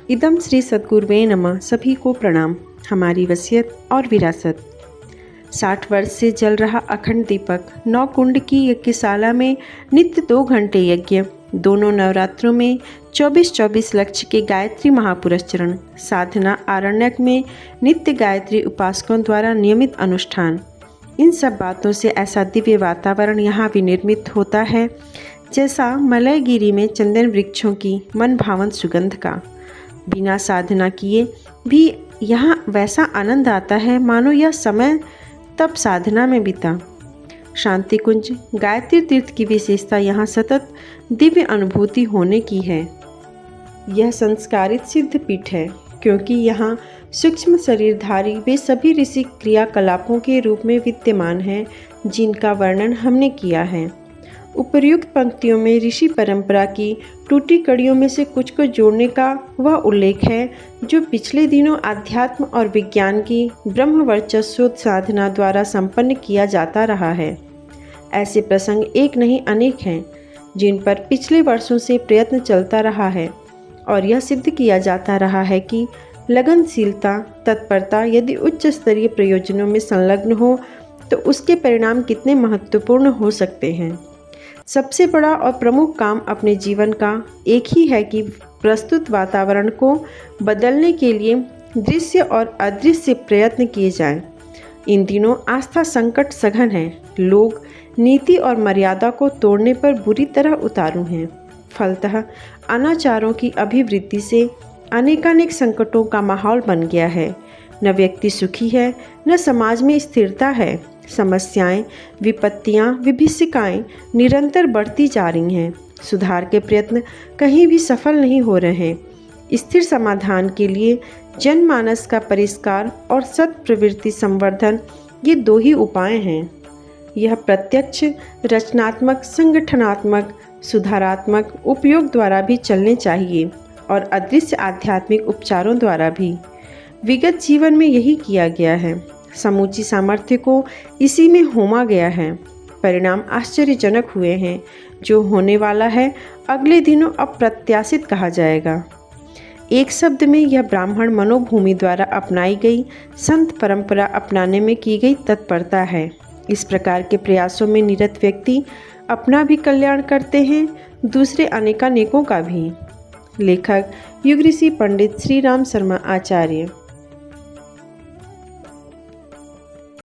इदम श्री सद्गुरुवे नमः। सभी को प्रणाम। हमारी वसीयत और विरासत। 60 वर्ष से जल रहा अखंड दीपक 9 कुंड की यज्ञशाला में नित्य 2 घंटे यज्ञ, दोनों नवरात्रों में 24-24 लक्ष्य के गायत्री महापुरस्चरण, साधना आरण्यक में नित्य गायत्री उपासकों द्वारा नियमित अनुष्ठान। इन सब बातों से ऐसा दिव्य वातावरण यहाँ विनिर्मित होता है जैसा मलयगिरी में चंदन वृक्षों की मन भावन सुगंध का। बिना साधना किए भी यहाँ वैसा आनंद आता है मानो यह समय तब साधना में बीता। शांति कुंज गायत्री तीर्थ की विशेषता यहाँ सतत दिव्य अनुभूति होने की है। यह संस्कारित सिद्ध पीठ है क्योंकि यहाँ सूक्ष्म शरीरधारी वे सभी ऋषि क्रियाकलापों के रूप में विद्यमान हैं जिनका वर्णन हमने किया है। उपर्युक्त पंक्तियों में ऋषि परंपरा की टूटी कड़ियों में से कुछ को जोड़ने का वह उल्लेख है जो पिछले दिनों आध्यात्म और विज्ञान की ब्रह्म वर्चस्व साधना द्वारा संपन्न किया जाता रहा है। ऐसे प्रसंग एक नहीं अनेक हैं जिन पर पिछले वर्षों से प्रयत्न चलता रहा है और यह सिद्ध किया जाता रहा है कि लगनशीलता, तत्परता यदि उच्च स्तरीय प्रयोजनों में संलग्न हो तो उसके परिणाम कितने महत्वपूर्ण हो सकते हैं। सबसे बड़ा और प्रमुख काम अपने जीवन का एक ही है कि प्रस्तुत वातावरण को बदलने के लिए दृश्य और अदृश्य प्रयत्न किए जाएं। इन दिनों आस्था संकट सघन है। लोग नीति और मर्यादा को तोड़ने पर बुरी तरह उतारू हैं। फलतः अनाचारों की अभिवृद्धि से अनेकानेक संकटों का माहौल बन गया है। न व्यक्ति सुखी है, न समाज में स्थिरता है। समस्याएं, विपत्तियां, विभीषिकाएं निरंतर बढ़ती जा रही हैं। सुधार के प्रयत्न कहीं भी सफल नहीं हो रहे हैं। स्थिर समाधान के लिए जनमानस का परिष्कार और सत प्रवृत्ति संवर्धन ये 2 ही उपाय हैं। यह प्रत्यक्ष, रचनात्मक, संगठनात्मक, सुधारात्मक उपयोग द्वारा भी चलने चाहिए और अदृश्य आध्यात्मिक उपचारों द्वारा भी। विगत जीवन में यही किया गया है। समूची सामर्थ्य को इसी में होमा गया है। परिणाम आश्चर्यजनक हुए हैं। जो होने वाला है अगले दिनों अप्रत्याशित कहा जाएगा। एक शब्द में यह ब्राह्मण मनोभूमि द्वारा अपनाई गई संत परंपरा अपनाने में की गई तत्परता है। इस प्रकार के प्रयासों में निरत व्यक्ति अपना भी कल्याण करते हैं, दूसरे अनेकानेकों का भी। लेखक युग ऋषि पंडित श्री राम शर्मा आचार्य।